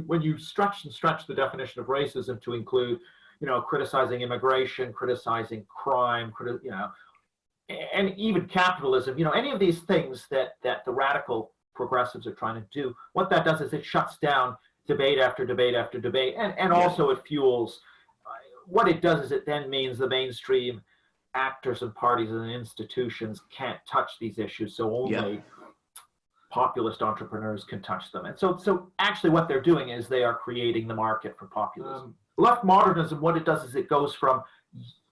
when you stretch the definition of racism to include, criticizing immigration, criticizing crime, and even capitalism, any of these things that the radical progressives are trying to do, what that does is it shuts down debate after debate after debate, and also it fuels, what it does is it then means the mainstream actors and parties and institutions can't touch these issues, so only populist entrepreneurs can touch them. And so actually what they're doing is they are creating the market for populism. Left modernism, what it does is it goes from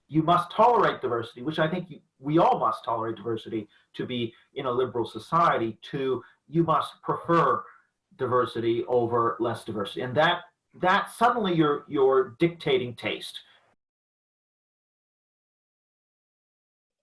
you must tolerate diversity, which I think we all must tolerate diversity to be in a liberal society, to you must prefer diversity over less diversity. And that suddenly you're dictating taste.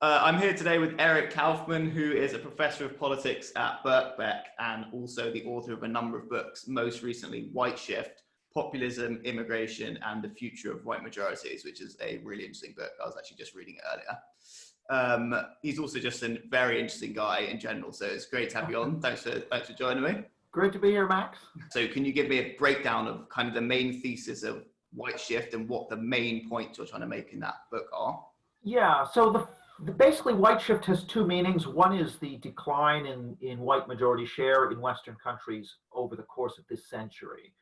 I'm here today with Eric Kaufmann, who is a professor of politics at Birkbeck and also the author of a number of books, most recently Whiteshift, Populism, Immigration, and the Future of White Majorities, which is a really interesting book. I was actually just reading it earlier. He's also just a very interesting guy in general, so it's great to have you on. Thanks for joining me. Great to be here, Max. So can you give me a breakdown of kind of the main thesis of Whiteshift and what the main points you're trying to make in that book are? Yeah, so basically Whiteshift has two meanings. One is the decline in white majority share in Western countries over the course of this century,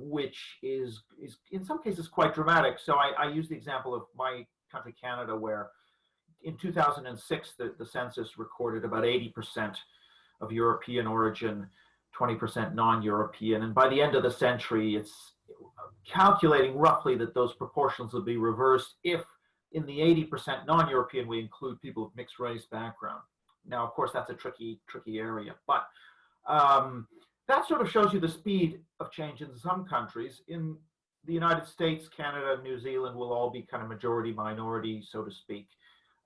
which is in some cases quite dramatic. So I use the example of my country, Canada, where in 2006, the census recorded about 80% of European origin, 20% non-European. And by the end of the century, it's calculating roughly that those proportions will be reversed if in the 80% non-European, we include people of mixed race background. Now, of course, that's a tricky area, but that sort of shows you the speed of change in some countries. In the United States, Canada, New Zealand will all be kind of majority minority, so to speak,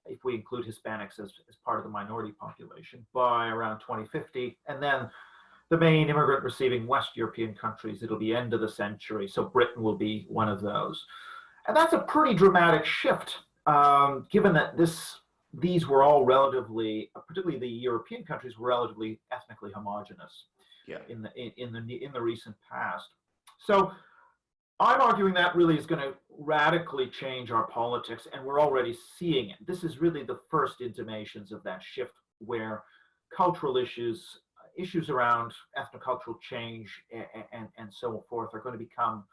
if we include Hispanics as part of the minority population by around 2050. And then the main immigrant receiving West European countries, it'll be end of the century. So Britain will be one of those. And that's a pretty dramatic shift, given that these were all relatively, particularly the European countries, were relatively ethnically homogenous in the recent past. So I'm arguing that really is going to radically change our politics, and we're already seeing it. This is really the first intimations of that shift, where cultural issues around ethnocultural change and so forth are going to become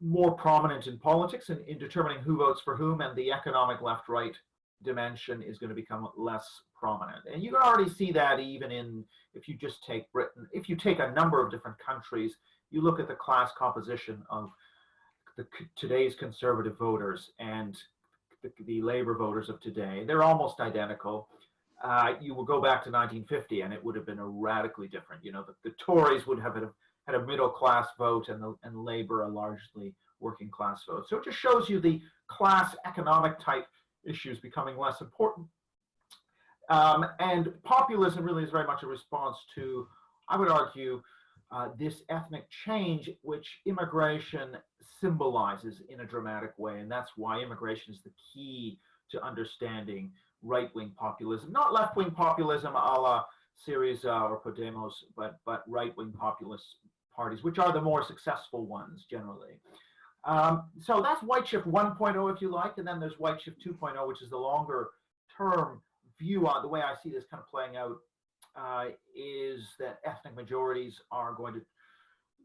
more prominent in politics and in determining who votes for whom, and the economic left-right dimension is going to become less prominent. And you can already see that even if you just take Britain. If you take a number of different countries, you look at the class composition of today's conservative voters and the labor voters of today, they're almost identical. You will go back to 1950 and it would have been a radically different. The Tories would have had a middle class vote and labor a largely working class vote. So it just shows you the class economic type issues becoming less important. And populism really is very much a response to, I would argue, this ethnic change, which immigration symbolizes in a dramatic way. And that's why immigration is the key to understanding right-wing populism, not left-wing populism a la Syriza or Podemos, but right-wing populist parties, which are the more successful ones generally. So that's Whiteshift 1.0, if you like, and then there's Whiteshift 2.0, which is the longer term view on the way I see this kind of playing out. Is that ethnic majorities are going to,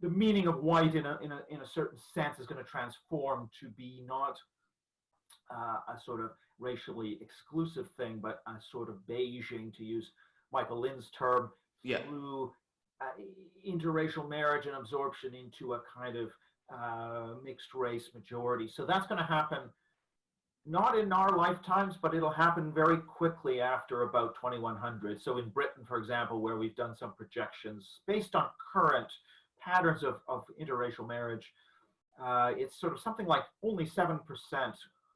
the meaning of white in a certain sense is going to transform to be not a sort of racially exclusive thing, but a sort of beiging, to use Michael Lynn's term, through interracial marriage and absorption into a kind of mixed race majority. So that's going to happen not in our lifetimes, but it'll happen very quickly after about 2100. So in Britain, for example, where we've done some projections based on current patterns of interracial marriage, it's sort of something like only 7%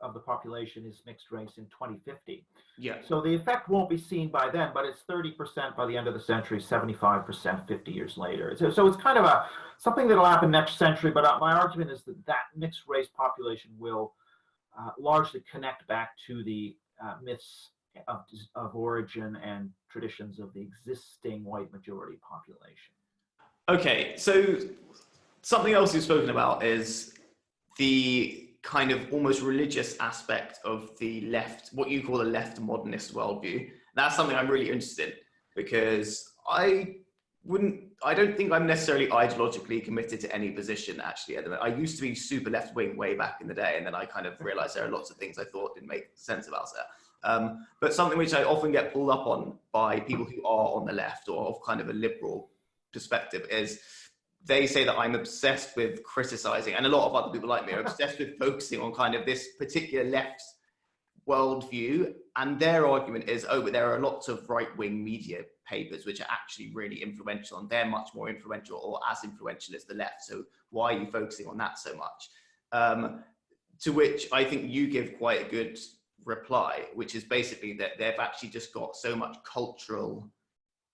of the population is mixed race in 2050. Yeah. So the effect won't be seen by then, but it's 30% by the end of the century, 75% 50 years later. So it's kind of something that'll happen next century, but my argument is that mixed race population will largely connect back to the myths of origin and traditions of the existing white majority population. Okay, so something else you've spoken about is the kind of almost religious aspect of the left, what you call the left modernist worldview. That's something I'm really interested in because I don't think I'm necessarily ideologically committed to any position actually at the moment. I used to be super left wing way back in the day, and then I kind of realized there are lots of things I thought didn't make sense about it. But something which I often get pulled up on by people who are on the left or of kind of a liberal perspective is they say that I'm obsessed with criticizing, and a lot of other people like me are obsessed with focusing on kind of this particular left worldview. And their argument is, oh, but there are lots of right-wing media papers which are actually really influential, and they're much more influential or as influential as the left. So why are you focusing on that so much? To which I think you give quite a good reply, which is basically that they've actually just got so much cultural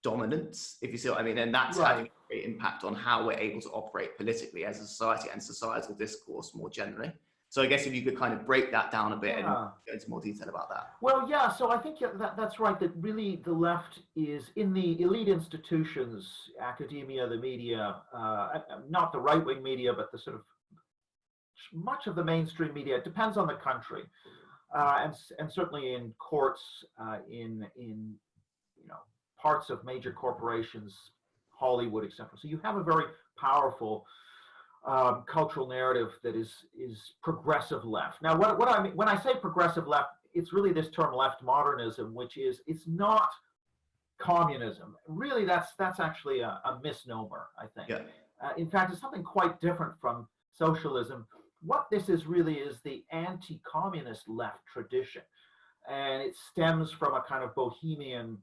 dominance, if you see what I mean, and that's Right. having a great impact on how we're able to operate politically as a society and societal discourse more generally. So I guess if you could kind of break that down a bit and go into more detail about that. Well, yeah, so I think that's right, that really the left is in the elite institutions, academia, the media, not the right-wing media, but the sort of much of the mainstream media. It depends on the country, and certainly in courts, in parts of major corporations, Hollywood, etc. So you have a very powerful cultural narrative that is progressive left. Now, what I mean when I say progressive left, it's really this term left modernism, which is, it's not communism. Really, that's actually a misnomer, I think. Yeah. In fact, it's something quite different from socialism. What this is really is the anti-communist left tradition, and it stems from a kind of bohemian,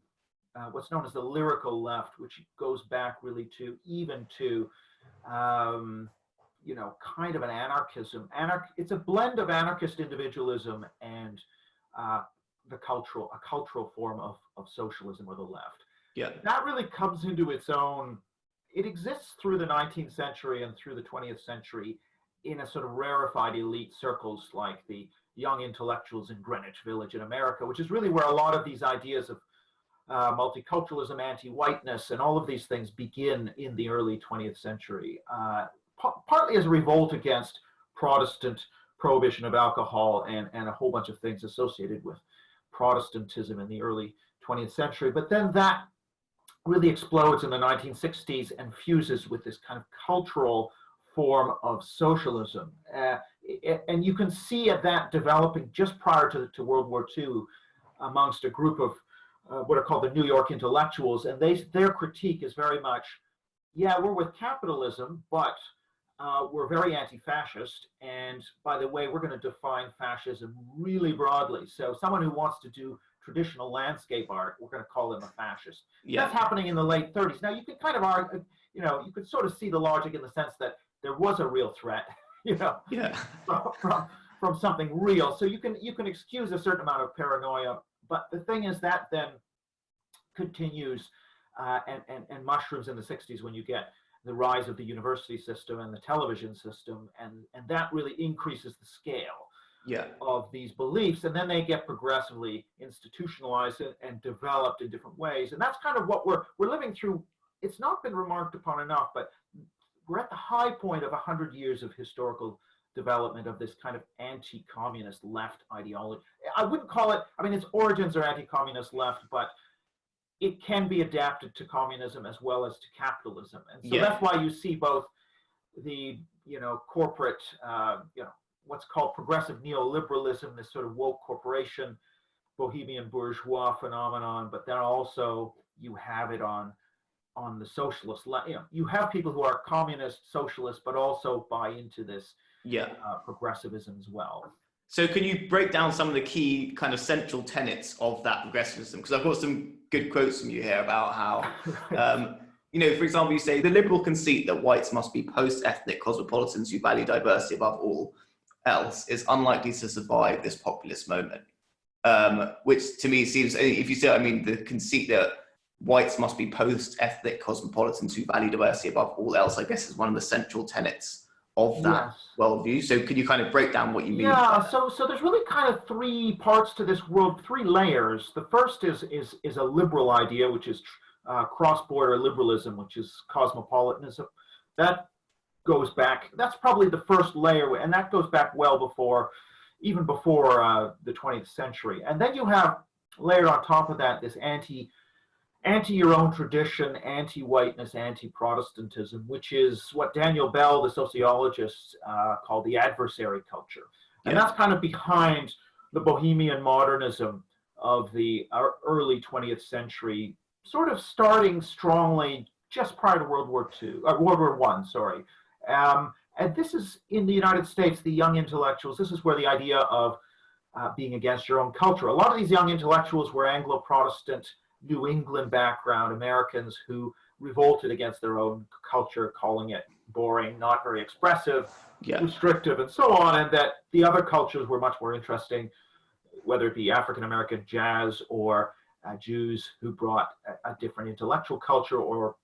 what's known as the lyrical left, which goes back really to kind of an anarchism. It's a blend of anarchist individualism and a cultural form of socialism or the left. Yeah. That really comes into its own. It exists through the 19th century and through the 20th century in a sort of rarefied elite circles like the young intellectuals in Greenwich Village in America, which is really where a lot of these ideas of multiculturalism, anti-whiteness, and all of these things begin in the early 20th century, partly as a revolt against Protestant prohibition of alcohol and a whole bunch of things associated with Protestantism in the early 20th century. But then that really explodes in the 1960s and fuses with this kind of cultural form of socialism. And you can see that developing just prior to World War II amongst a group of what are called the New York intellectuals, and their critique is very much, yeah, we're with capitalism, but we're very anti-fascist, and by the way, we're going to define fascism really broadly. So someone who wants to do traditional landscape art, we're going to call them a fascist. Yeah. That's happening in the late 30s. Now you can kind of argue, you could sort of see the logic in the sense that there was a real threat, from something real. So you can excuse a certain amount of paranoia. But the thing is that then continues and mushrooms in the 60s when you get the rise of the university system and the television system, and that really increases the scale of these beliefs, and then they get progressively institutionalized and developed in different ways. And that's kind of what we're living through. It's not been remarked upon enough, but we're at the high point of 100 years of historical development of this kind of anti-communist left ideology. I wouldn't call it, its origins are anti-communist left, but it can be adapted to communism as well as to capitalism. And so that's why you see both the, corporate, what's called progressive neoliberalism, this sort of woke corporation, bohemian bourgeois phenomenon, but then also you have it on the socialist left. You have people who are communist, socialist, but also buy into this progressivism as well. So can you break down some of the key kind of central tenets of that progressivism? Because I've got some good quotes from you here about how, for example, you say the liberal conceit that whites must be post-ethnic cosmopolitans who value diversity above all else is unlikely to survive this populist moment. Which to me seems, if you say, the conceit that whites must be post-ethnic cosmopolitans who value diversity above all else, I guess is one of the central tenets of that worldview. So could you kind of break down what you mean? Yeah, so there's really kind of three parts to this world, three layers. The first is a liberal idea, which is cross-border liberalism, which is cosmopolitanism. That goes back, that's probably the first layer, and that goes back well before, even before the 20th century. And then you have layered on top of that this anti your own tradition, anti-whiteness, anti-Protestantism, which is what Daniel Bell, the sociologist, called the adversary culture. And that's kind of behind the bohemian modernism of the early 20th century, sort of starting strongly just prior to World War I, sorry. And this is in the United States, the young intellectuals, this is where the idea of being against your own culture. A lot of these young intellectuals were Anglo-Protestant, New England background Americans who revolted against their own culture, calling it boring, not very expressive, restrictive, and so on, and that the other cultures were much more interesting, whether it be African-American jazz or Jews who brought a different intellectual culture, or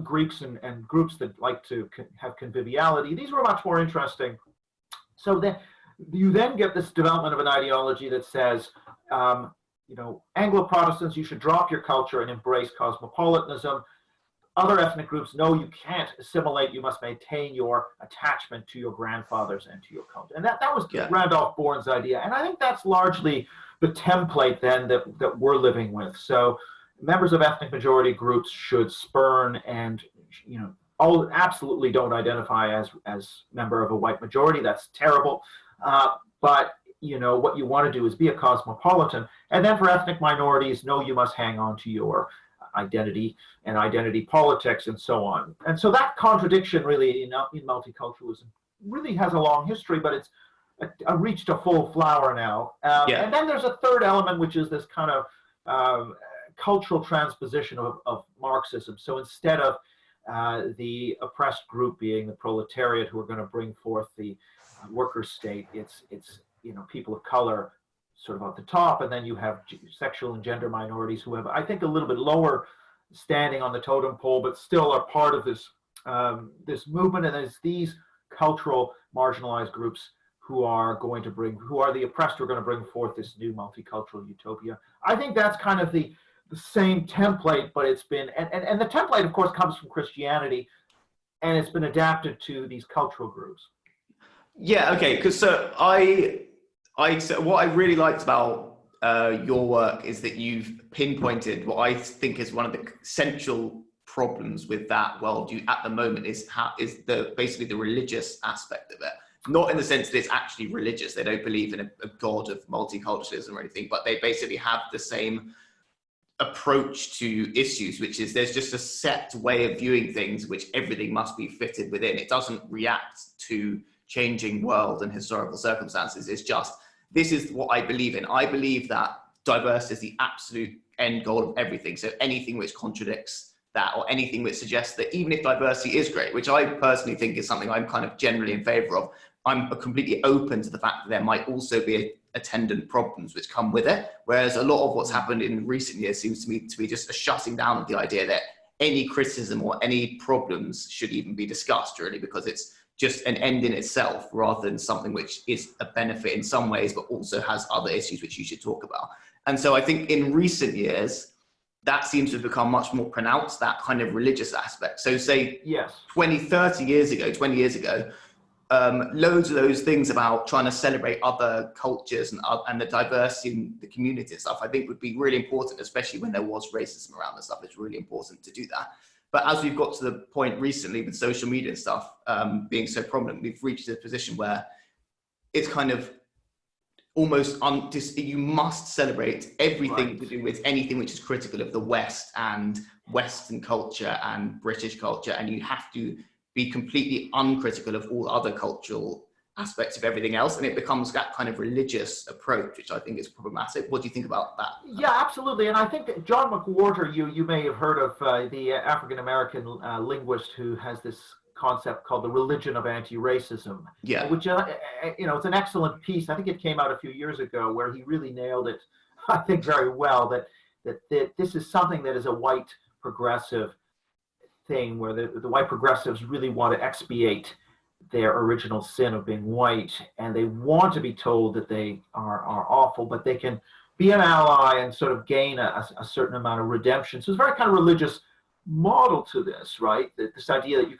Greeks and groups that like to have conviviality. These were much more interesting. So then you then get this development of an ideology that says, Anglo-Protestants, you should drop your culture and embrace cosmopolitanism. Other ethnic groups, no, you can't assimilate. You must maintain your attachment to your grandfathers and to your culture. And that was Randolph Bourne's idea. And I think that's largely the template then that we're living with. So members of ethnic majority groups should spurn and, absolutely don't identify as member of a white majority. That's terrible. But what you want to do is be a cosmopolitan. And then for ethnic minorities, no, you must hang on to your identity and identity politics and so on. And so that contradiction really in multiculturalism really has a long history, but it's reached a full flower now. And then there's a third element, which is this kind of cultural transposition of Marxism. So instead of the oppressed group being the proletariat who are going to bring forth the worker state, it's people of color sort of at the top, and then you have sexual and gender minorities who have, I think, a little bit lower standing on the totem pole, but still are part of this this movement. And it's these cultural marginalized groups who are the oppressed, who are going to bring forth this new multicultural utopia. I think that's kind of the same template, but it's been, and the template, of course, comes from Christianity, and it's been adapted to these cultural groups. Yeah, okay, because so what I really liked about your work is that you've pinpointed what I think is one of the central problems with that worldview at the moment is basically the religious aspect of it. Not in the sense that it's actually religious. They don't believe in a god of multiculturalism or anything, but they basically have the same approach to issues, which is there's just a set way of viewing things, which everything must be fitted within. It doesn't react to changing world and historical circumstances. It's just, this is what I believe in. I believe that diversity is the absolute end goal of everything. So anything which contradicts that, or anything which suggests that even if diversity is great, which I personally think is something I'm kind of generally in favor of, I'm completely open to the fact that there might also be attendant problems which come with it. Whereas a lot of what's happened in recent years seems to me to be just a shutting down of the idea that any criticism or any problems should even be discussed, really, because it's just an end in itself rather than something which is a benefit in some ways, but also has other issues which you should talk about. And so I think in recent years, that seems to have become much more pronounced, that kind of religious aspect. So say 20 years ago, loads of those things about trying to celebrate other cultures and the diversity in the community and stuff, I think would be really important, especially when there was racism around and stuff. It's really important to do that. But as we've got to the point recently with social media and stuff being so prominent, we've reached a position where it's kind of almost you must celebrate everything to do with anything which is critical of the West and Western culture and British culture, and you have to be completely uncritical of all other cultural aspects of everything else, and it becomes that kind of religious approach, which I think is problematic. What do you think about that? Yeah, absolutely. And I think that John McWhorter, you may have heard of the African-American linguist who has this concept called the religion of anti-racism, which, it's an excellent piece. I think it came out a few years ago where he really nailed it, I think, very well, that this is something that is a white progressive thing, where the white progressives really want to expiate their original sin of being white, and they want to be told that they are awful, but they can be an ally and sort of gain a certain amount of redemption. So it's a very kind of religious model to this, right? This idea that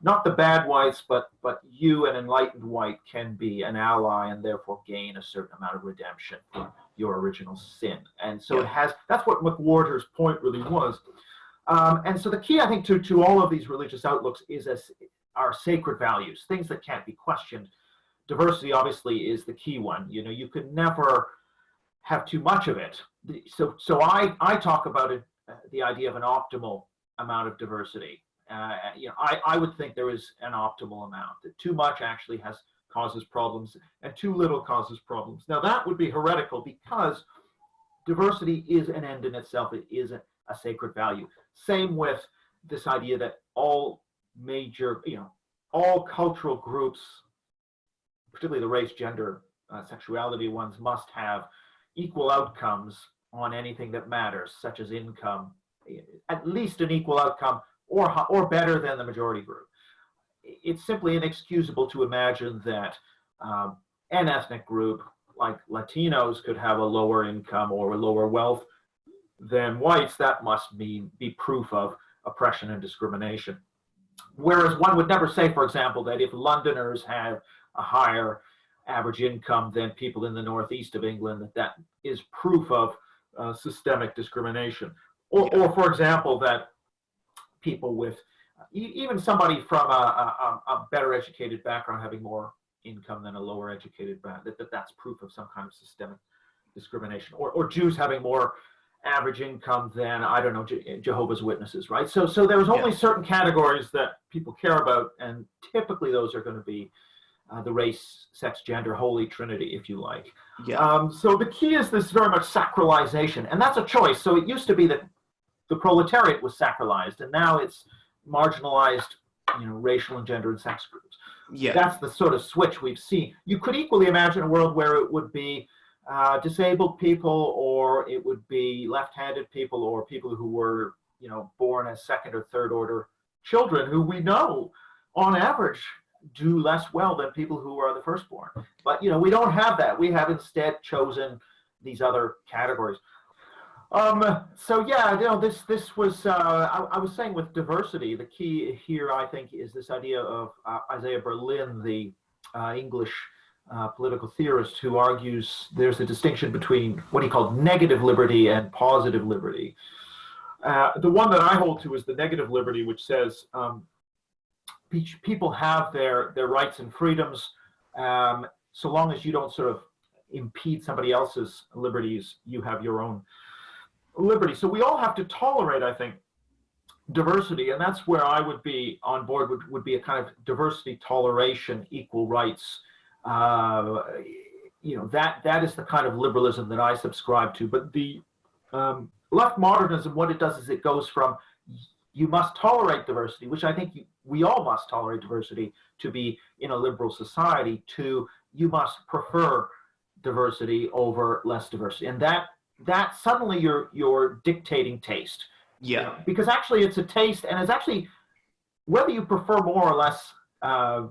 not the bad whites, but you, an enlightened white, can be an ally and therefore gain a certain amount of redemption for your original sin. And so that's what McWhorter's point really was. And so the key, I think, to all of these religious outlooks are sacred values, things that can't be questioned. Diversity, obviously, is the key one. You can never have too much of it. So I talk about it, the idea of an optimal amount of diversity. I would think there is an optimal amount. That too much actually causes problems, and too little causes problems. Now that would be heretical, because diversity is an end in itself. It is a sacred value. Same with this idea that all cultural groups, particularly the race, gender, sexuality ones, must have equal outcomes on anything that matters, such as income, at least an equal outcome, or better than the majority group. It's simply inexcusable to imagine that an ethnic group like Latinos could have a lower income or a lower wealth than whites. That must be proof of oppression and discrimination. Whereas one would never say, for example, that if Londoners have a higher average income than people in the northeast of England, that is proof of systemic discrimination. Or for example, that people with, even somebody from a better educated background having more income than a lower educated background, that's proof of some kind of systemic discrimination. Or Jews having more average income than, I don't know, Jehovah's Witnesses, right? So there's only certain categories that people care about, and typically those are going to be the race, sex, gender, holy trinity, if you like. So the key is this very much sacralization, and that's a choice. So it used to be that the proletariat was sacralized, and now it's marginalized, racial and gender and sex groups. That's the sort of switch we've seen. You could equally imagine a world where it would be disabled people, or it would be left-handed people, or people who were, born as second or third order children, who we know on average do less well than people who are the firstborn. But we don't have that. We have instead chosen these other categories. This was, I was saying, with diversity, the key here, I think, is this idea of Isaiah Berlin, the English political theorist, who argues there's a distinction between what he called negative liberty and positive liberty. The one that I hold to is the negative liberty, which says people have their rights and freedoms, so long as you don't sort of impede somebody else's liberties, you have your own liberty. So we all have to tolerate, I think, diversity, and that's where I would be on board, would be a kind of diversity, toleration, equal rights. That is the kind of liberalism that I subscribe to. But the left modernism, what it does is it goes from you must tolerate diversity, which I think we all must tolerate diversity to be in a liberal society, to you must prefer diversity over less diversity. And that suddenly you're dictating taste. Because actually it's a taste, and it's actually, whether you prefer more or less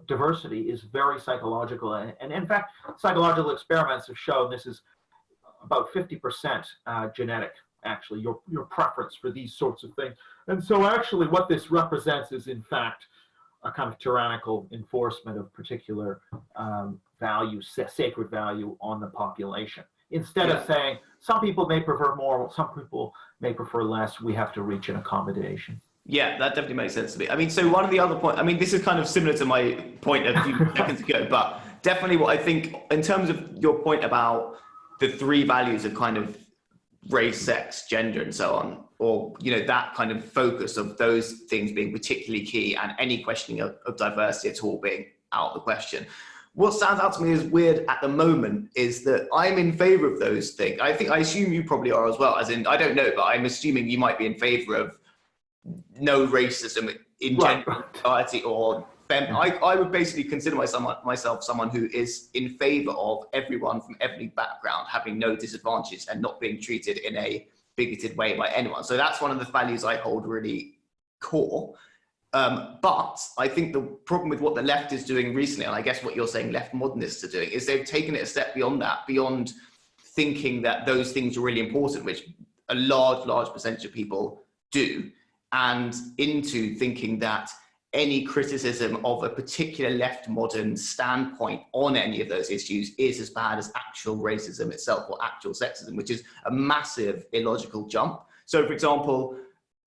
diversity is very psychological. And in fact, psychological experiments have shown this is about 50% genetic, actually, your preference for these sorts of things. And so actually what this represents is, in fact, a kind of tyrannical enforcement of particular value, sacred value on the population. Instead of saying, some people may prefer more, some people may prefer less, we have to reach an accommodation. Yeah, that definitely makes sense to me. I mean, so one of the other points, I mean, this is kind of similar to my point a few seconds ago, but definitely what I think, in terms of your point about the three values of kind of race, sex, gender, and so on, or, that kind of focus of those things being particularly key, and any questioning of diversity at all being out of the question. What stands out to me as weird at the moment is that I'm in favor of those things. I assume you probably are as well, as in, I don't know, but I'm assuming you might be in favor of no racism in general society, or I would basically consider myself someone who is in favor of everyone from every background having no disadvantages and not being treated in a bigoted way by anyone. So that's one of the values I hold really core. But I think the problem with what the left is doing recently, and I guess what you're saying left modernists are doing, is they've taken it a step beyond that, beyond thinking that those things are really important, which a large percentage of people do, and into thinking that any criticism of a particular left modern standpoint on any of those issues is as bad as actual racism itself or actual sexism, which is a massive illogical jump. So, for example,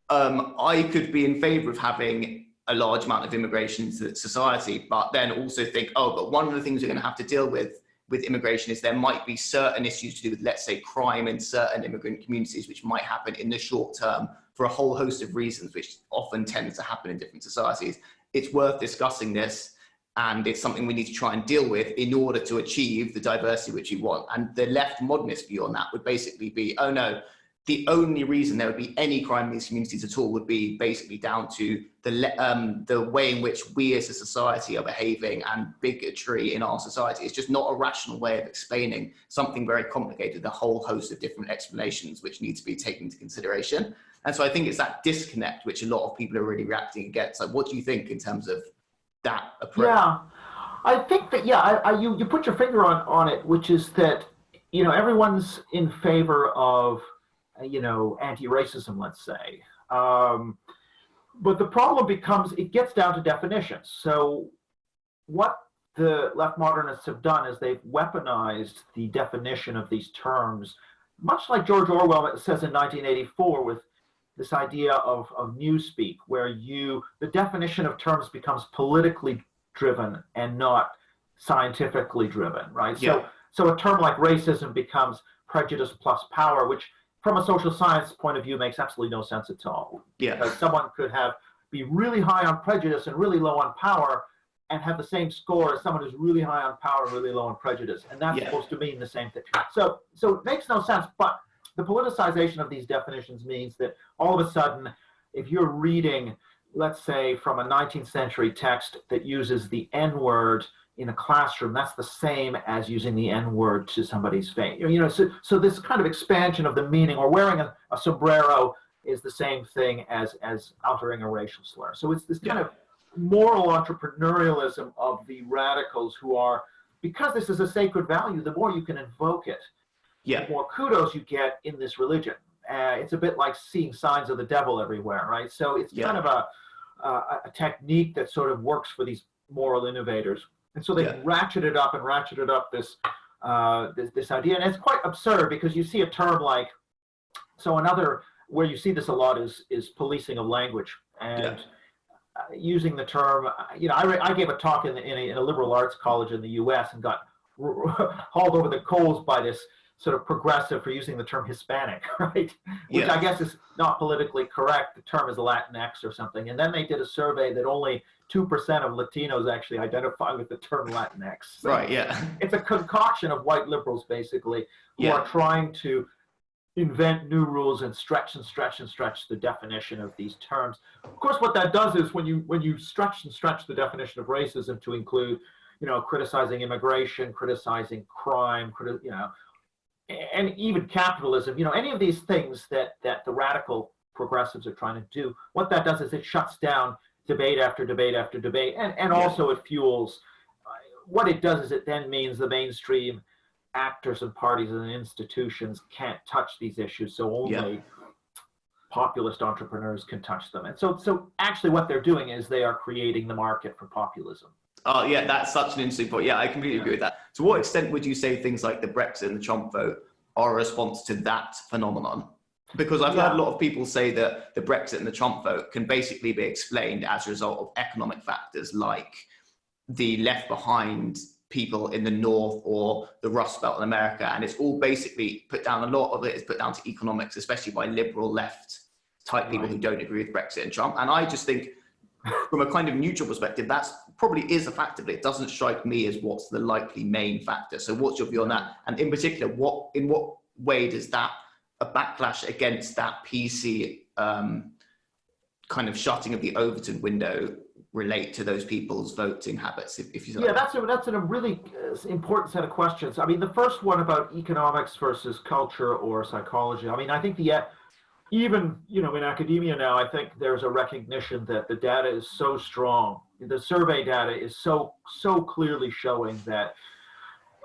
I could be in favor of having a large amount of immigration into society, but then also think, oh, but one of the things we're going to have to deal with immigration is there might be certain issues to do with, let's say, crime in certain immigrant communities, which might happen in the short term for a whole host of reasons, which often tends to happen in different societies. It's worth discussing this, and it's something we need to try and deal with in order to achieve the diversity which we want. And the left modernist view on that would basically be, oh no, the only reason there would be any crime in these communities at all would be basically down to the way in which we as a society are behaving and bigotry in our society. It's just not a rational way of explaining something very complicated, a whole host of different explanations which need to be taken into consideration. And so I think it's that disconnect which a lot of people are really reacting against. Like, what do you think in terms of that approach? Yeah, I think that, you put your finger on it, which is that, everyone's in favor of, anti-racism, let's say. But the problem becomes, it gets down to definitions. So what the left modernists have done is they've weaponized the definition of these terms, much like George Orwell says in 1984 with this idea of newspeak, where the definition of terms becomes politically driven and not scientifically driven, right? Yeah. So a term like racism becomes prejudice plus power, which from a social science point of view makes absolutely no sense at all. Yeah. Because someone could be really high on prejudice and really low on power and have the same score as someone who's really high on power and really low on prejudice. And that's supposed to mean the same thing. So it makes no sense, but the politicization of these definitions means that all of a sudden, if you're reading, let's say, from a 19th century text that uses the N-word in a classroom, that's the same as using the N-word to somebody's face. So this kind of expansion of the meaning, or wearing a sombrero is the same thing as uttering a racial slur. So it's this kind of moral entrepreneurialism of the radicals who are, because this is a sacred value, the more you can invoke it, the more kudos you get in this religion. It's a bit like seeing signs of the devil everywhere, right? So it's kind of a technique that sort of works for these moral innovators. And so they ratcheted up this idea. And it's quite absurd because you see a term like, so another, where you see this a lot is policing of language. And using the term, I gave a talk in a liberal arts college in the US and got hauled over the coals by this sort of progressive for using the term Hispanic, right? Which I guess is not politically correct. The term is Latinx or something. And then they did a survey that only 2% of Latinos actually identify with the term Latinx. So right, yeah. It's a concoction of white liberals, basically, who are trying to invent new rules and stretch the definition of these terms. Of course, what that does is when you stretch the definition of racism to include, criticizing immigration, criticizing crime, and even capitalism, any of these things that the radical progressives are trying to do, what that does is it shuts down debate after debate after debate, and also it fuels, what it does is it then means the mainstream actors and parties and institutions can't touch these issues, so only populist entrepreneurs can touch them. And so actually what they're doing is they are creating the market for populism. Oh yeah, that's such an interesting point. Yeah, I completely agree with that. To what extent would you say things like the Brexit and the Trump vote are a response to that phenomenon? Because I've heard a lot of people say that the Brexit and the Trump vote can basically be explained as a result of economic factors like the left behind people in the North or the Rust Belt in America. And it's all basically put down, a lot of it is put down to economics, especially by liberal left type people who don't agree with Brexit and Trump. And I just think from a kind of neutral perspective, that's probably is a factor, but it doesn't strike me as what's the likely main factor. So what's your view on that? And in particular, in what way does that, a backlash against that PC kind of shutting of the Overton window relate to those people's voting habits? If you that's a really important set of questions. I mean, the first one about economics versus culture or psychology. I mean, I think even in academia now, I think there's a recognition that the data is so strong. The survey data is so clearly showing that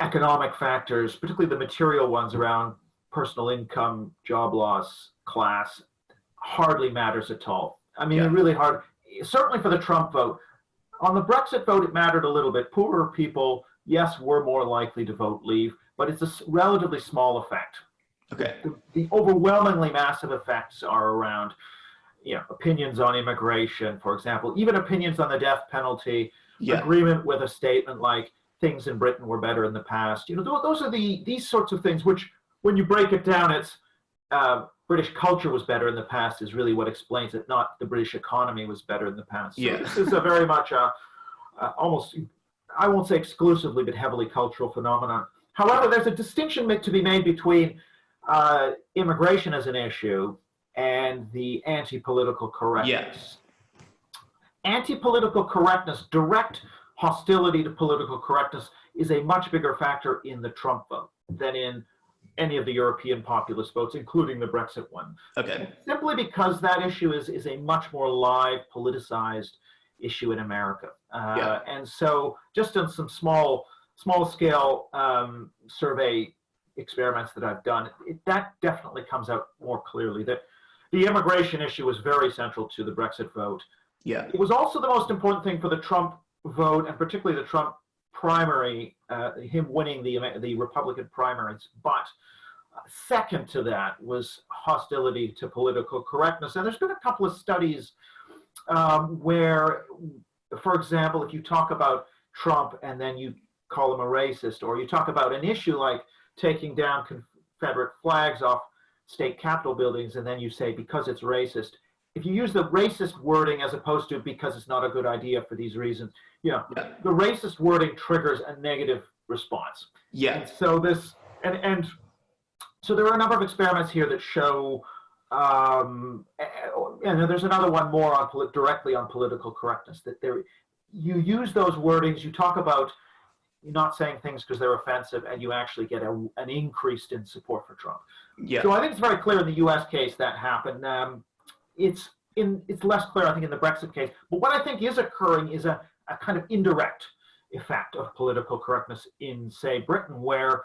economic factors, particularly the material ones around personal income, job loss, class, hardly matters at all. I mean, Yeah. it really hard, certainly for the Trump vote. On the Brexit vote, it mattered a little bit. Poorer people, yes, were more likely to vote leave, but it's a relatively small effect. Okay. The overwhelmingly massive effects are around, opinions on immigration, for example, even opinions on the death penalty, Yeah. agreement with a statement like things in Britain were better in the past. Those are these sorts of things which, when you break it down, it's British culture was better in the past is really what explains it, not the British economy was better in the past. So this is a very much almost, I won't say exclusively, but heavily cultural phenomenon. However, there's a distinction to be made between immigration as an issue and the anti-political correctness. Anti-political correctness, direct hostility to political correctness, is a much bigger factor in the Trump vote than in any of the European populist votes, including the Brexit one. Okay. Simply because that issue is a much more live, politicized issue in America. And so just on some small scale survey experiments that I've done, that definitely comes out more clearly that the immigration issue was very central to the Brexit vote. Yeah. It was also the most important thing for the Trump vote, and particularly the Trump primary, him winning the Republican primaries. But second to that was hostility to political correctness. And there's been a couple of studies where, for example, if you talk about Trump and then you call him a racist, or you talk about an issue like taking down Confederate flags off state capitol buildings, and then you say because it's racist, if you use the racist wording as opposed to because it's not a good idea for these reasons, the racist wording triggers a negative response. Yeah. And so and so there are a number of experiments here that show, and there's another one more on directly on political correctness, that you use those wordings, you talk about not saying things because they're offensive, and you actually get an increase in support for Trump. Yeah. So I think it's very clear in the U.S. case that happened. It's less clear, I think, in the Brexit case. But what I think is occurring is a kind of indirect effect of political correctness in, say, Britain, where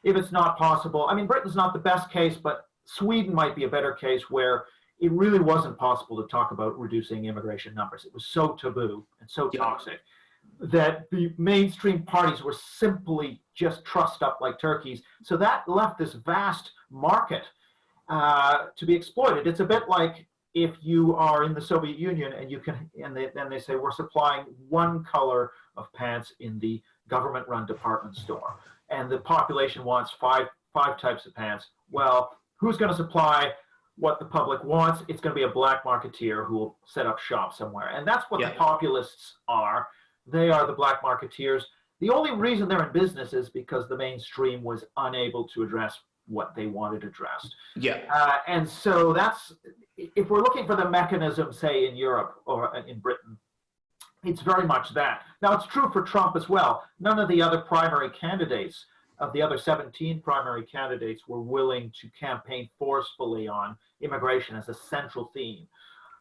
if it's not possible, I mean, Britain's not the best case, but Sweden might be a better case where it really wasn't possible to talk about reducing immigration numbers. It was so taboo and so toxic that the mainstream parties were simply just trussed up like turkeys. So that left this vast market to be exploited. It's a bit like if you are in the Soviet Union and then they say we're supplying one color of pants in the government-run department store, and the population wants five types of pants. Well, who's going to supply what the public wants? It's going to be a black marketeer who will set up shop somewhere, and that's what the populists are. They are the black marketeers. The only reason they're in business is because the mainstream was unable to address what they wanted addressed. And so that's, if we're looking for the mechanism, say, in Europe or in Britain, it's very much that. Now, it's true for Trump as well. None of the other primary candidates, of the other 17 primary candidates, were willing to campaign forcefully on immigration as a central theme.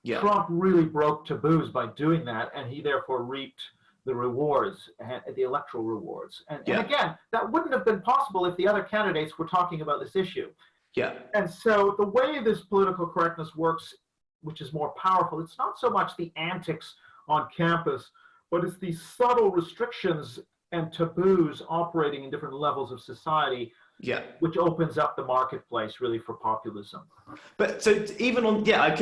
Trump really broke taboos by doing that, and he therefore reaped the rewards, the electoral rewards. And again, that wouldn't have been possible if the other candidates were talking about this issue. And so the way this political correctness works, which is more powerful, it's not so much the antics on campus, but it's these subtle restrictions and taboos operating in different levels of society, which opens up the marketplace really for populism. But so even on, I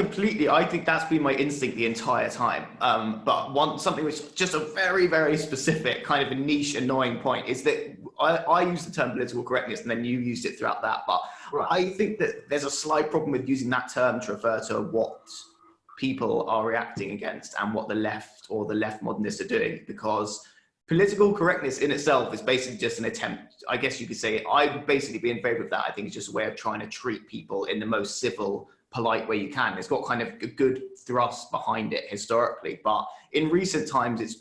think that's been my instinct the entire time. But something which is just a very, very specific kind of a niche, annoying point is that I use the term political correctness and then you used it throughout that. But I think that there's a slight problem with using that term to refer to what people are reacting against and what the left or the left modernists are doing, because political correctness in itself is basically just an attempt, I guess you could say, I'd basically be in favor of that. I think it's just a way of trying to treat people in the most civil, polite way you can. It's got kind of a good thrust behind it historically, but in recent times it's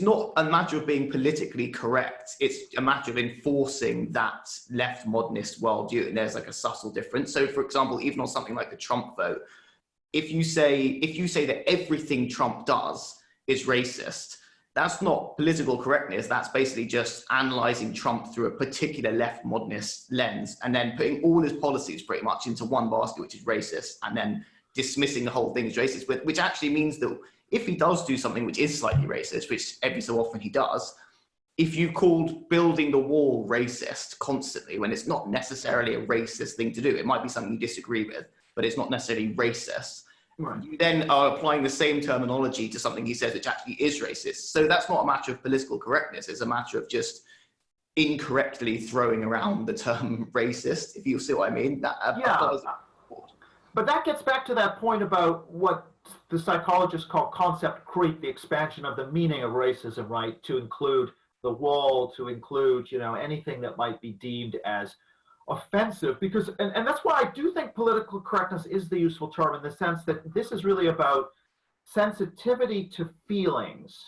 not a matter of being politically correct. It's a matter of enforcing that left modernist worldview, and there's like a subtle difference. So for example, even on something like the Trump vote, if you say that everything Trump does is racist, that's not political correctness. That's basically just analyzing Trump through a particular left modernist lens and then putting all his policies pretty much into one basket, which is racist, and then dismissing the whole thing as racist, which actually means that if he does do something which is slightly racist, which every so often he does, if you called building the wall racist constantly, when it's not necessarily a racist thing to do, it might be something you disagree with, but it's not necessarily racist. Right. You then are applying the same terminology to something he says which actually is racist. So that's not a matter of political correctness. It's a matter of just incorrectly throwing around the term racist, if you see what I mean. But that gets back to that point about what the psychologists call concept creep, the expansion of the meaning of racism, right, to include the wall, to include, you know, anything that might be deemed as offensive, because, and that's why I do think political correctness is the useful term, in the sense that this is really about sensitivity to feelings.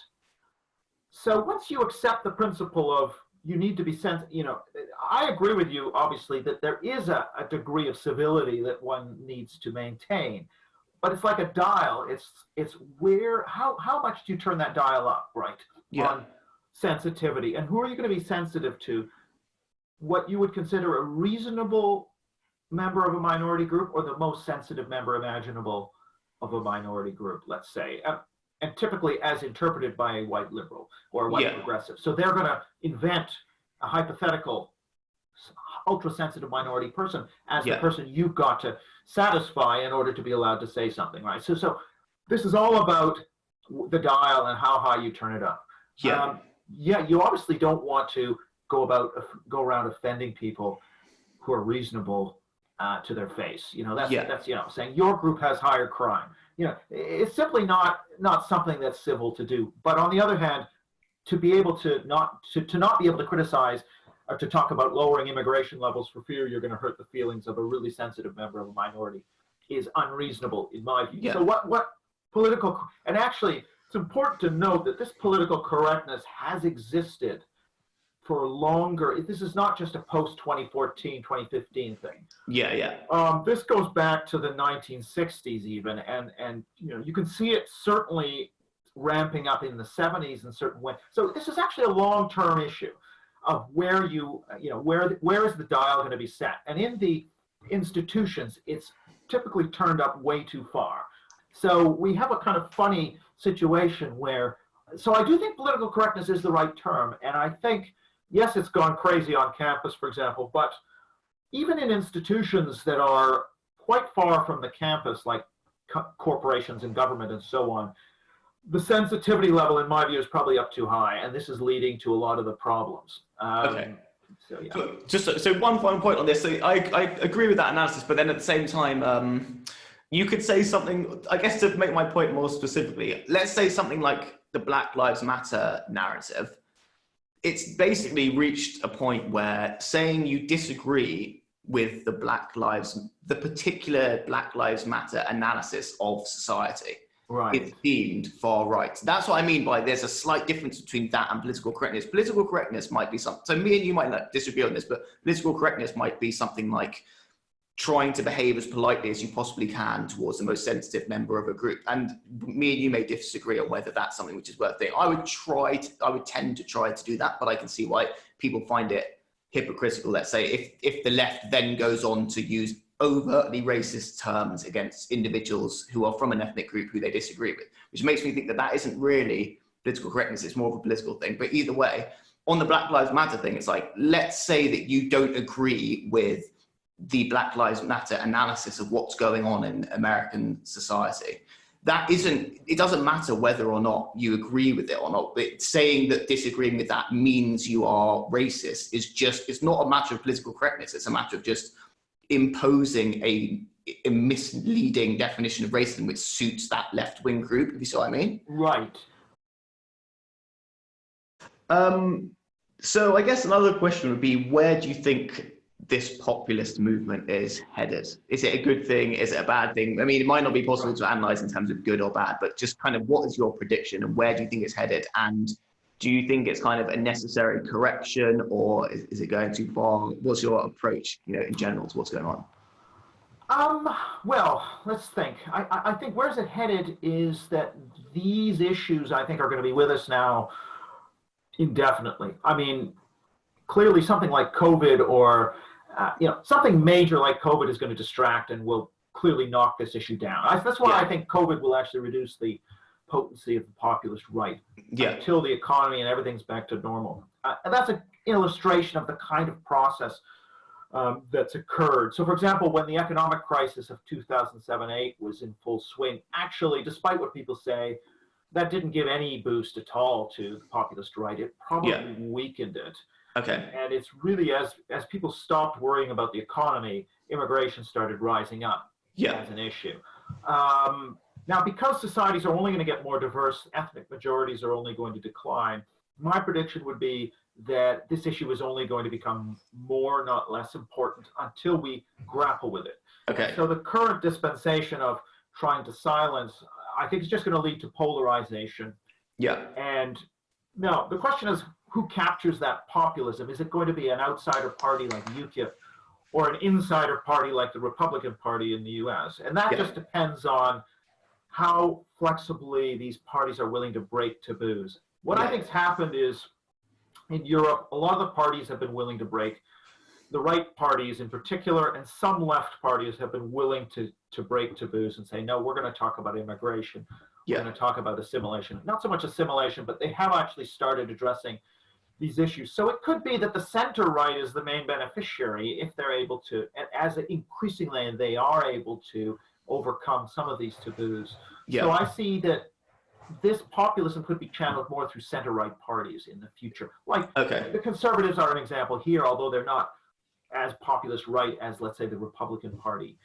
So once you accept the principle of you need to be you know, I agree with you, obviously, that there is a degree of civility that one needs to maintain, but it's like a dial. It's where, how much do you turn that dial up, right? Yeah. On sensitivity, and who are you going to be sensitive to? What you would consider a reasonable member of a minority group, or the most sensitive member imaginable of a minority group, let's say, and typically as interpreted by a white liberal or a white progressive. So they're going to invent a hypothetical ultra-sensitive minority person as the person you've got to satisfy in order to be allowed to say something, right? So this is all about the dial and how high you turn it up. You obviously don't want to go around offending people who are reasonable to their face. You know, that's you know, saying your group has higher crime. You know, it's simply not something that's civil to do. But on the other hand, to be able to not be able to criticize or to talk about lowering immigration levels for fear you're going to hurt the feelings of a really sensitive member of a minority is unreasonable, in my view. So what political, and actually it's important to note that this political correctness has existed for longer. This is not just a post-2014, 2015 thing. This goes back to the 1960s even, and you know, you can see it certainly ramping up in the 70s in certain ways. So this is actually a long-term issue of where where is the dial going to be set? And in the institutions, it's typically turned up way too far. So we have a kind of funny situation where, so I do think political correctness is the right term, and I think, yes, it's gone crazy on campus, for example, but even in institutions that are quite far from the campus, like corporations and government and so on, the sensitivity level, in my view, is probably up too high, and this is leading to a lot of the problems. So one final point on this. So I agree with that analysis, but then at the same time, you could say something, I guess, to make my point more specifically. Let's say something like the Black Lives Matter narrative. It's basically reached a point where saying you disagree with the particular Black Lives Matter analysis of society is deemed far right. That's what I mean by there's a slight difference between that and political correctness. Political correctness might be something, so me and you might disagree on this, but political correctness might be something like trying to behave as politely as you possibly can towards the most sensitive member of a group. And me and you may disagree on whether that's something which is worth doing. I would tend to try to do that, but I can see why people find it hypocritical. Let's say if the left then goes on to use overtly racist terms against individuals who are from an ethnic group who they disagree with, which makes me think that that isn't really political correctness, it's more of a political thing. But either way, on the Black Lives Matter thing, it's like, let's say that you don't agree with the Black Lives Matter analysis of what's going on in American society. It doesn't matter whether or not you agree with it or not, but saying that disagreeing with that means you are racist it's not a matter of political correctness, it's a matter of just imposing a misleading definition of racism which suits that left-wing group, if you see what I mean. Right. So I guess another question would be, where do you think this populist movement is headed? Is it a good thing? Is it a bad thing? I mean, it might not be possible to analyze in terms of good or bad, but just kind of what is your prediction and where do you think it's headed? And do you think it's kind of a necessary correction, or is it going too far? What's your approach, in general, to what's going on? Well, let's think. I think where's it headed is that these issues, I think, are going to be with us now indefinitely. I mean, clearly something like COVID or, something major like COVID is going to distract and will clearly knock this issue down. That's why I think COVID will actually reduce the potency of the populist right until the economy and everything's back to normal. And that's an illustration of the kind of process that's occurred. So, for example, when the economic crisis of 2007-8 was in full swing, actually, despite what people say, that didn't give any boost at all to the populist right. It probably weakened it. Okay. And it's really as people stopped worrying about the economy, immigration started rising up as an issue. Now, because societies are only going to get more diverse, ethnic majorities are only going to decline. My prediction would be that this issue is only going to become more, not less important until we grapple with it. Okay. So the current dispensation of trying to silence, I think, is just going to lead to polarization. Yeah. And now the question is, who captures that populism? Is it going to be an outsider party like UKIP or an insider party like the Republican Party in the US? And that just depends on how flexibly these parties are willing to break taboos. What I think's happened is, in Europe, a lot of the parties have been willing to break. The right parties in particular, and some left parties have been willing to break taboos and say, no, we're going to talk about immigration. We're going to talk about assimilation. Not so much assimilation, but they have actually started addressing these issues. So it could be that the center right is the main beneficiary if they're able to, and as increasingly they are able to overcome some of these taboos. So I see that this populism could be channeled more through center-right parties in the future. Like the Conservatives are an example here, although they're not as populist right as, let's say, the Republican Party.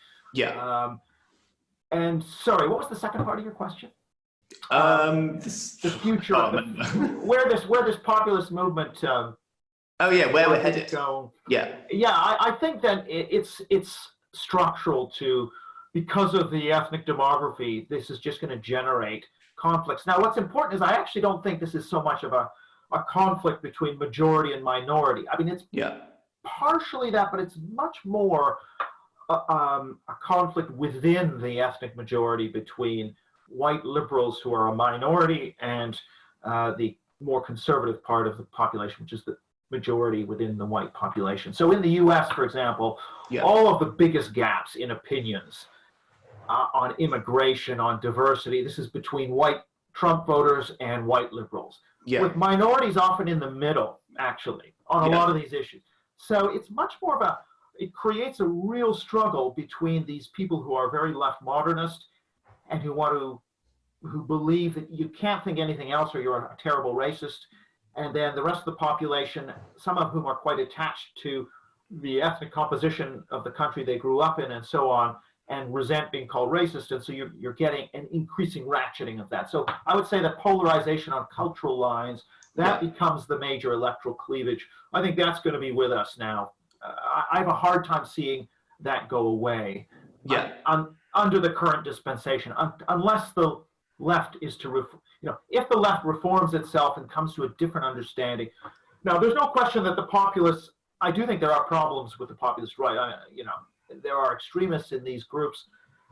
And sorry, what was the second part of your question? The future of where this populist movement. Where we're headed. Go. I think that it's structural to, because of the ethnic demography, this is just going to generate conflicts. Now, what's important is I actually don't think this is so much of a conflict between majority and minority. I mean, it's partially that, but it's much more a conflict within the ethnic majority between white liberals who are a minority and the more conservative part of the population, which is the majority within the white population. So in the US, for example, all of the biggest gaps in opinions on immigration, on diversity, this is between white Trump voters and white liberals, with minorities often in the middle, actually, on a lot of these issues. So it's much more of it creates a real struggle between these people who are very left modernist and who believe that you can't think anything else or you're a terrible racist, and then the rest of the population, some of whom are quite attached to the ethnic composition of the country they grew up in and so on, and resent being called racist, and so you're getting an increasing ratcheting of that. So I would say that polarization on cultural lines, that becomes the major electoral cleavage. I think that's going to be with us now. I have a hard time seeing that go away under the current dispensation, unless the left is to, if the left reforms itself and comes to a different understanding. Now, there's no question that the populists, I do think there are problems with the populist right. There are extremists in these groups.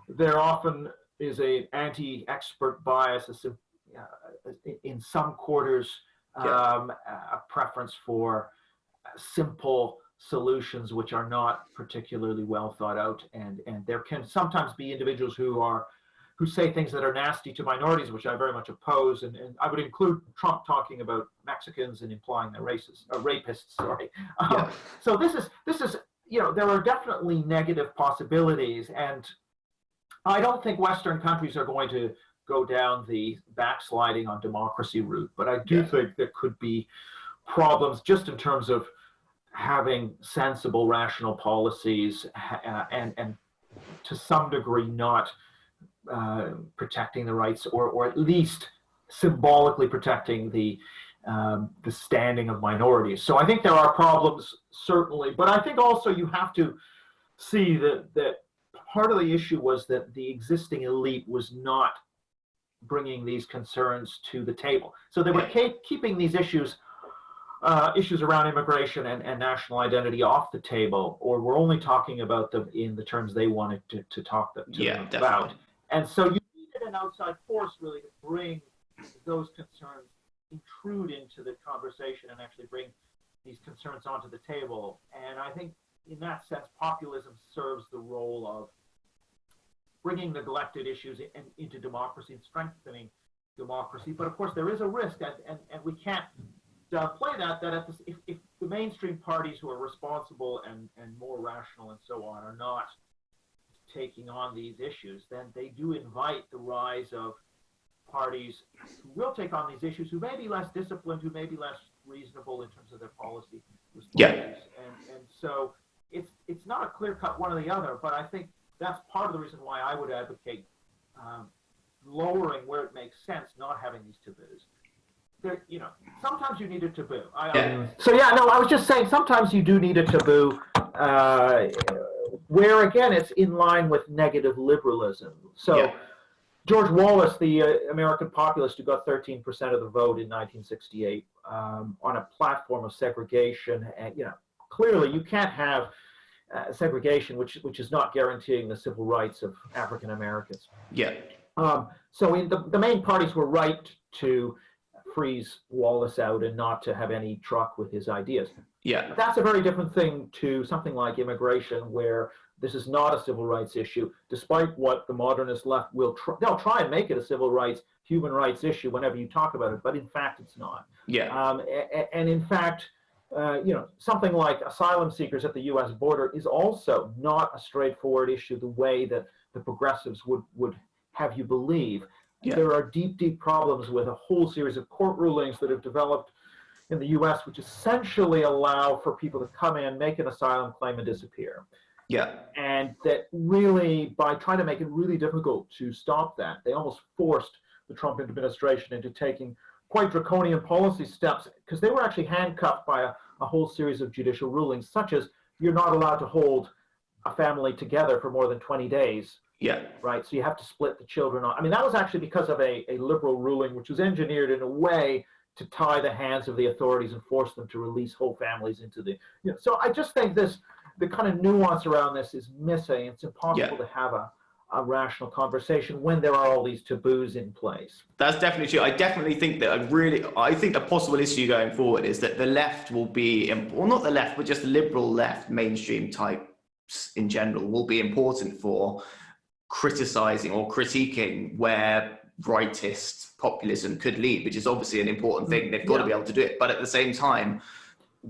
There often is an anti-expert bias, in some quarters, a preference for simple solutions which are not particularly well thought out, and there can sometimes be individuals who say things that are nasty to minorities, which I very much oppose, and I would include Trump talking about Mexicans and implying they're rapists. Sorry. So this is there are definitely negative possibilities, and I don't think Western countries are going to go down the backsliding on democracy route, but I do think there could be problems just in terms of having sensible, rational policies and to some degree not protecting the rights or at least symbolically protecting the standing of minorities. So I think there are problems, certainly, but I think also you have to see that part of the issue was that the existing elite was not bringing these concerns to the table. So they were keeping these issues issues around immigration and national identity off the table, or we're only talking about them in the terms they wanted to talk to them about. And so you needed an outside force really to bring those concerns, intrude into the conversation and actually bring these concerns onto the table. And I think in that sense, populism serves the role of bringing neglected issues into democracy and strengthening democracy. But of course, there is a risk, and we can't play that if the mainstream parties who are responsible and more rational and so on are not taking on these issues, then they do invite the rise of parties who will take on these issues, who may be less disciplined, who may be less reasonable in terms of their policy responses. Yeah. And so it's not a clear-cut one or the other, but I think that's part of the reason why I would advocate lowering where it makes sense, not having these taboos. There, sometimes you need a taboo. So yeah, no, I was just saying sometimes you do need a taboo where, again, it's in line with negative liberalism. So George Wallace, the American populist who got 13% of the vote in 1968 on a platform of segregation, and clearly you can't have segregation which is not guaranteeing the civil rights of African Americans. So the main parties were right to freeze Wallace out and not to have any truck with his ideas. That's a very different thing to something like immigration, where this is not a civil rights issue, despite what the modernist left will they'll try and make it a civil rights, human rights issue whenever you talk about it, but in fact it's not. And in fact, something like asylum seekers at the U.S. border is also not a straightforward issue the way that the progressives would have you believe. There are deep problems with a whole series of court rulings that have developed in the U.S., which essentially allow for people to come in, make an asylum claim, and disappear. And that really, by trying to make it really difficult to stop that, they almost forced the Trump administration into taking quite draconian policy steps, because they were actually handcuffed by a whole series of judicial rulings, such as you're not allowed to hold a family together for more than 20 days. Right. So you have to split the children on. I mean, that was actually because of a liberal ruling, which was engineered in a way to tie the hands of the authorities and force them to release whole families into the. So I just think the kind of nuance around this is missing. It's impossible to have a rational conversation when there are all these taboos in place. That's definitely true. I definitely think that I think a possible issue going forward is that the left will be, well, not the left, but just the liberal left, mainstream types in general, will be important for criticizing or critiquing where rightist populism could lead, which is obviously an important thing. They've got to be able to do it. But at the same time,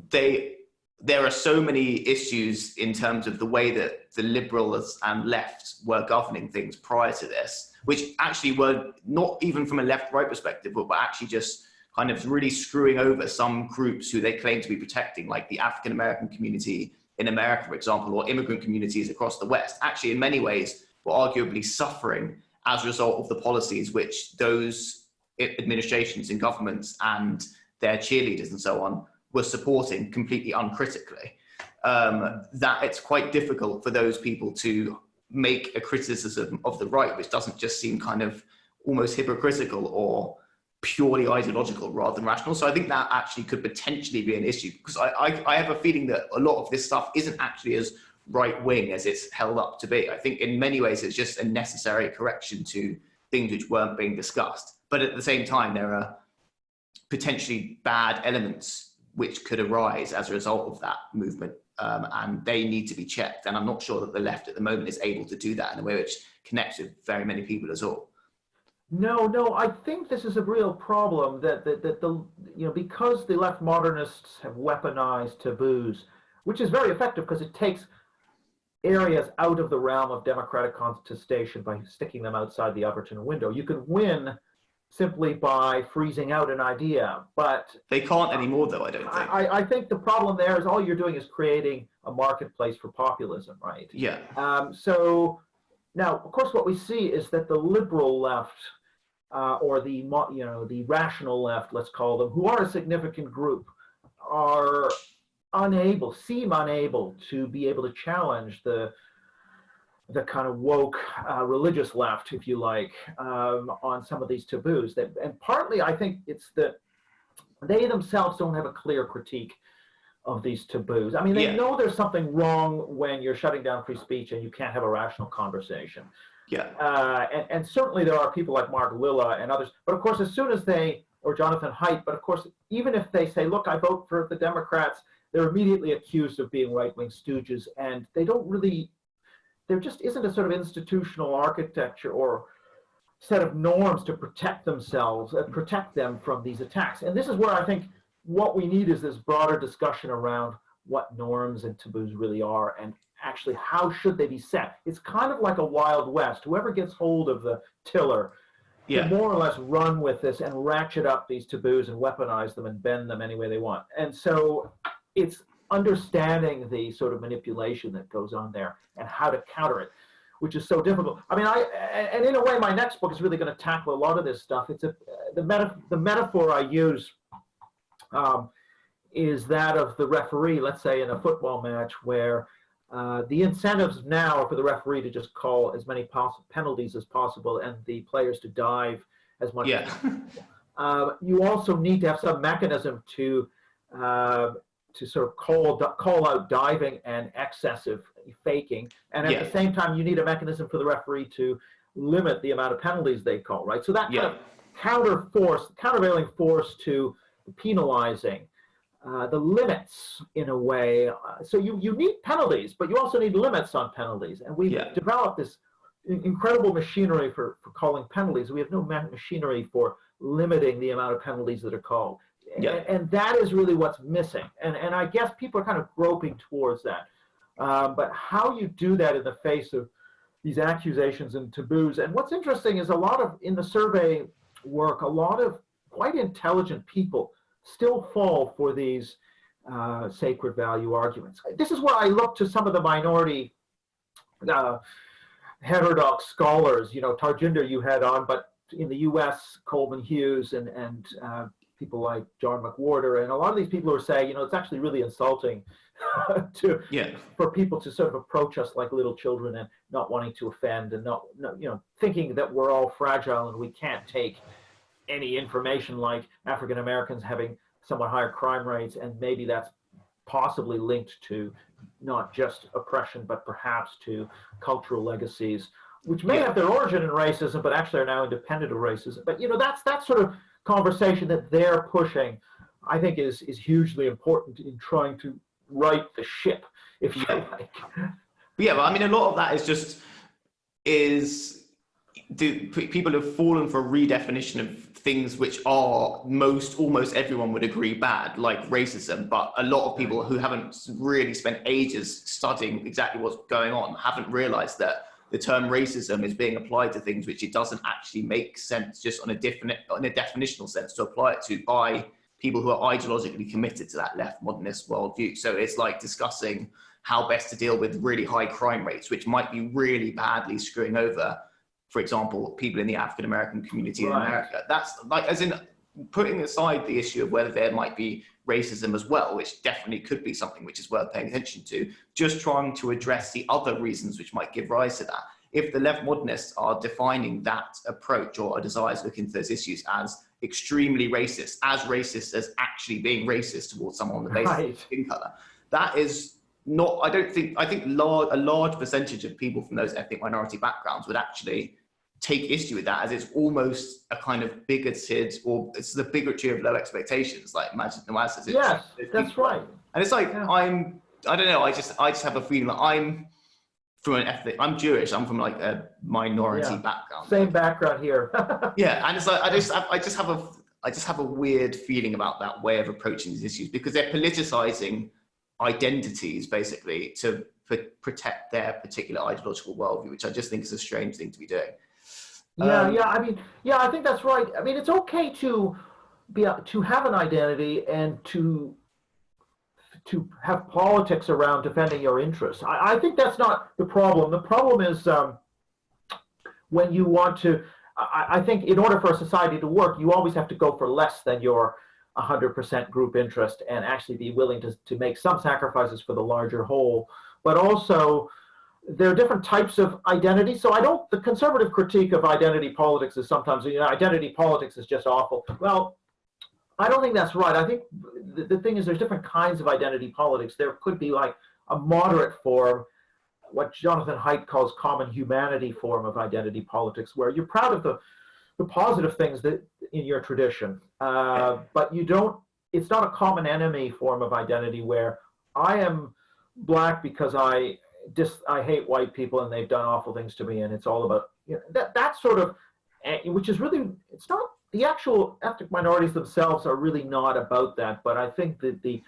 there are so many issues in terms of the way that the liberals and left were governing things prior to this, which actually were not even from a left-right perspective, but were actually just kind of really screwing over some groups who they claim to be protecting, like the African-American community in America, for example, or immigrant communities across the West. Actually, in many ways, were arguably suffering as a result of the policies which those administrations and governments and their cheerleaders and so on were supporting completely uncritically. That it's quite difficult for those people to make a criticism of the right, which doesn't just seem kind of almost hypocritical or purely ideological rather than rational. So I think that actually could potentially be an issue, because I have a feeling that a lot of this stuff isn't actually as right-wing as it's held up to be. I think in many ways it's just a necessary correction to things which weren't being discussed. But at the same time, there are potentially bad elements which could arise as a result of that movement, and they need to be checked. And I'm not sure that the left at the moment is able to do that in a way which connects with very many people at all. No, I think this is a real problem that the because the left modernists have weaponized taboos, which is very effective because it takes areas out of the realm of democratic contestation by sticking them outside the Overton window. You could win simply by freezing out an idea, but they can't anymore, though. I don't think. I think the problem there is all you're doing is creating a marketplace for populism, right? So now, of course, what we see is that the liberal left, or the rational left, let's call them, who are a significant group, seem unable to be able to challenge the kind of woke religious left, if you like, on some of these taboos. And partly, I think it's that they themselves don't have a clear critique of these taboos. I mean, they know there's something wrong when you're shutting down free speech and you can't have a rational conversation. And certainly there are people like Mark Lilla and others, but of course, as soon as or Jonathan Haidt, but of course, even if they say, look, I vote for the Democrats, they're immediately accused of being right-wing stooges, and they don't really, there just isn't a sort of institutional architecture or set of norms to protect themselves, protect them from these attacks. And this is where I think what we need is this broader discussion around what norms and taboos really are, and actually how should they be set. It's kind of like a Wild West. Whoever gets hold of the tiller can more or less run with this and ratchet up these taboos and weaponize them and bend them any way they want. And so it's understanding the sort of manipulation that goes on there and how to counter it, which is so difficult. I mean, and in a way, my next book is really going to tackle a lot of this stuff. It's the metaphor I use is that of the referee, let's say in a football match, where the incentives now are for the referee to just call as many penalties as possible and the players to dive as much as possible. You also need to have some mechanism to sort of call out diving and excessive faking. And at the same time, you need a mechanism for the referee to limit the amount of penalties they call, right? So that kind of countervailing force to penalizing the limits in a way. So you need penalties, but you also need limits on penalties. And we've developed this incredible machinery for calling penalties. We have no machinery for limiting the amount of penalties that are called. And that is really what's missing. And I guess people are kind of groping towards that. But how you do that in the face of these accusations and taboos. And what's interesting is in the survey work, a lot of quite intelligent people still fall for these sacred value arguments. This is where I look to some of the minority heterodox scholars, Tarjinder you had on, but in the US, Coleman Hughes and people like John McWhorter, and a lot of these people are saying, it's actually really insulting for people to sort of approach us like little children and not wanting to offend and not thinking that we're all fragile and we can't take any information like African Americans having somewhat higher crime rates, and maybe that's possibly linked to not just oppression, but perhaps to cultural legacies, which may have their origin in racism, but actually are now independent of racism. But that's that sort of conversation that they're pushing, I think is hugely important in trying to right the ship, if you like. But I mean, a lot of that people have fallen for a redefinition of things which are almost everyone would agree bad, like racism, but a lot of people who haven't really spent ages studying exactly what's going on haven't realized that the term racism is being applied to things which it doesn't actually make sense just on a definitional sense to apply it to by people who are ideologically committed to that left modernist worldview. So it's like discussing how best to deal with really high crime rates, which might be really badly screwing over, for example, people in the African American community in America. That's like, as in putting aside the issue of whether there might be racism as well, which definitely could be something which is worth paying attention to, just trying to address the other reasons which might give rise to that. If the left modernists are defining that approach or a desire to look into those issues as extremely racist as actually being racist towards someone on the basis of skin color, that is not, I think a large percentage of people from those ethnic minority backgrounds would actually take issue with that, as it's almost a kind of bigoted, or it's the bigotry of low expectations, like imagine the masses. Yes, that's right. And it's like, I don't know, I just have a feeling that I'm Jewish, I'm from like a minority background. Same background here. And it's like, I just have a weird feeling about that way of approaching these issues, because they're politicizing identities basically to protect their particular ideological worldview, which I just think is a strange thing to be doing. I think that's right. I mean, it's okay to have an identity and to have politics around defending your interests. I think that's not the problem. The problem is when you want to, I think in order for a society to work, you always have to go for less than your 100% group interest and actually be willing to make some sacrifices for the larger whole. But also, there are different types of identity. So the conservative critique of identity politics is sometimes, identity politics is just awful. Well, I don't think that's right. I think the thing is there's different kinds of identity politics. There could be like a moderate form, what Jonathan Haidt calls common humanity form of identity politics, where you're proud of the positive things that in your tradition, but you don't, it's not a common enemy form of identity where I am black because I hate white people and they've done awful things to me, and it's all about, you know, that sort of, which is really, it's not, the actual ethnic minorities themselves are really not about that, but I think that the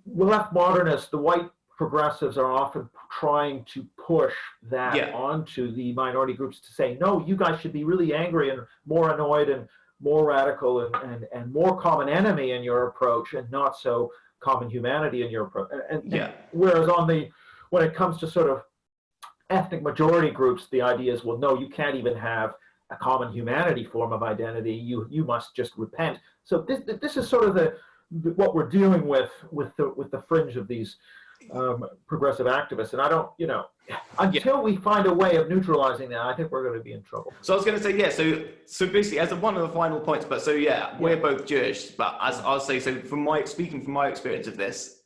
left modernists, the white progressives, are often trying to push that onto the minority groups to say, no, you guys should be really angry and more annoyed and more radical and more common enemy in your approach, and not so common humanity in your approach. And whereas when it comes to sort of ethnic majority groups, the idea is, well, no, you can't even have a common humanity form of identity. You must just repent. So this is sort of what we're dealing with the fringe of these progressive activists. And I don't, you know, until we find a way of neutralizing that, I think we're going to be in trouble. So I was going to say, so basically, as one of the final points, but so we're both Jewish, but as I'll say, so speaking from my experience of this,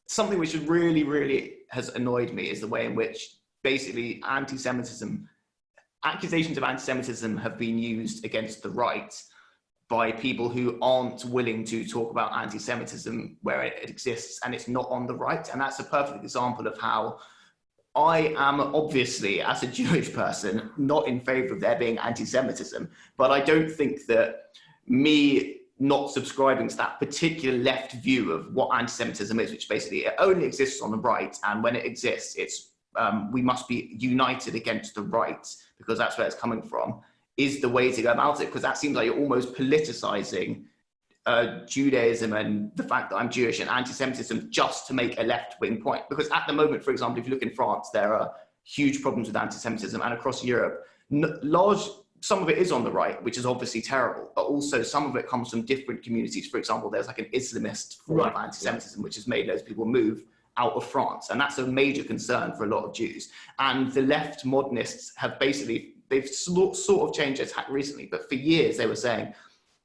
something which really, really has annoyed me is the way in which basically accusations of anti-Semitism have been used against the right by people who aren't willing to talk about anti-Semitism where it exists and it's not on the right. And that's a perfect example of how I am obviously, as a Jewish person, not in favor of there being anti-Semitism, but I don't think that me not subscribing to that particular left view of what anti-Semitism is, which basically it only exists on the right, and when it exists, it's we must be united against the right because that's where it's coming from, is the way to go about it, because that seems like you're almost politicizing Judaism and the fact that I'm Jewish and anti-Semitism just to make a left-wing point. Because at the moment, for example, if you look in France, there are huge problems with anti-Semitism, and across Europe, some of it is on the right, which is obviously terrible, but also some of it comes from different communities. For example, there's like an Islamist form of anti-Semitism, which has made those people move out of France. And that's a major concern for a lot of Jews. And the left modernists have basically, they've sort of changed their tack recently, but for years they were saying,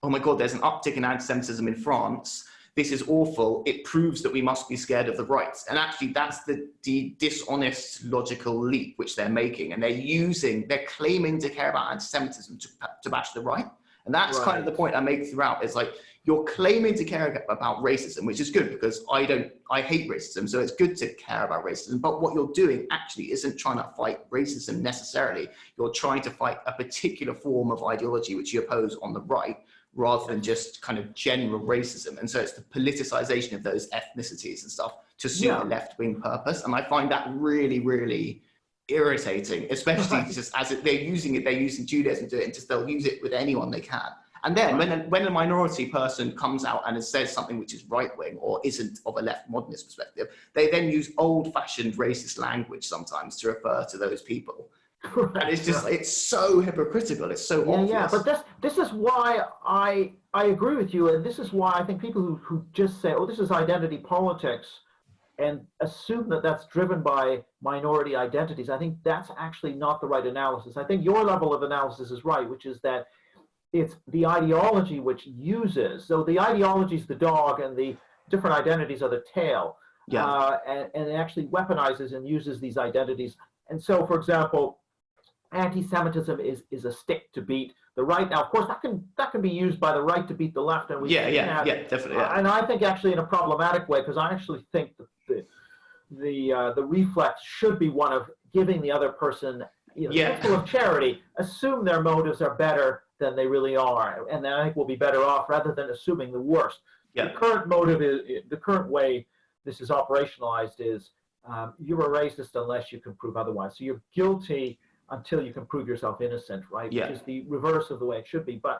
oh my God, there's an uptick in anti-Semitism in France. This is awful. It proves that we must be scared of the right. And actually that's the dishonest logical leap which they're making. And they're claiming to care about anti-Semitism to bash the right. And that's kind of the point I make throughout. It's like, you're claiming to care about racism, which is good because I hate racism. So it's good to care about racism. But what you're doing actually isn't trying to fight racism necessarily. You're trying to fight a particular form of ideology which you oppose on the right, rather than just kind of general racism. And so it's the politicization of those ethnicities and stuff to suit a left-wing purpose. And I find that really, really irritating, especially just as they're using Judaism to do it, and just they'll use it with anyone they can. And then when a minority person comes out and says something which is right-wing or isn't of a left modernist perspective, they then use old-fashioned racist language sometimes to refer to those people. And it's just, it's so hypocritical. It's so obvious. Yeah, but this is why I agree with you. And this is why I think people who just say, oh, this is identity politics, and assume that that's driven by minority identities, I think that's actually not the right analysis. I think your level of analysis is right, which is that it's the ideology which uses, so the ideology is the dog and the different identities are the tail. And it actually weaponizes and uses these identities. And so, for example, anti-Semitism is a stick to beat the right. Now, of course, that can be used by the right to beat the left, and definitely. And I think actually in a problematic way, because I actually think that the reflex should be one of giving the other person, principle of charity, assume their motives are better than they really are, and then I think we'll be better off rather than assuming the worst. The current motive is, the current way this is operationalized is you're a racist unless you can prove otherwise. So you're guilty until you can prove yourself innocent, right? Which is the reverse of the way it should be. But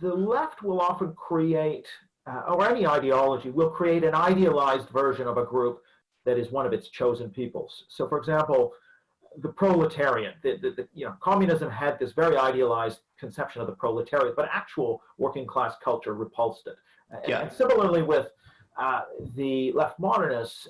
the left will often create, or any ideology will create an idealized version of a group that is one of its chosen peoples. So, for example, the proletariat, communism had this very idealized conception of the proletariat, but actual working class culture repulsed it. And similarly with the left modernists,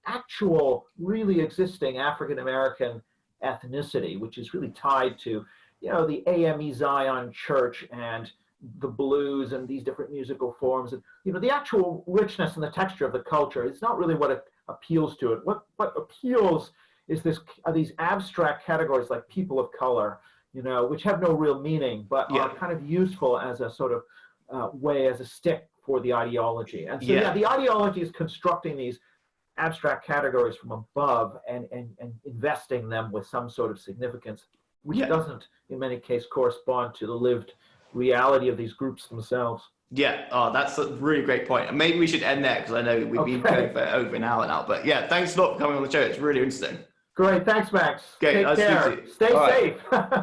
actual really existing African-American ethnicity, which is really tied to, the AME Zion Church and the blues and these different musical forms. And, you know, the actual richness and the texture of the culture is not really what appeals to it. What appeals is these abstract categories like people of color, you know, which have no real meaning, but are kind of useful as a sort of way, as a stick for the ideology. And so, the ideology is constructing these abstract categories from above and investing them with some sort of significance, which doesn't, in many cases, correspond to the lived reality of these groups themselves. Yeah, oh, that's a really great point. And maybe we should end there because I know we've been going for over an hour now. But yeah, thanks a lot for coming on the show. It's really interesting. Great. Thanks, Max. Okay, Take care. Stay safe.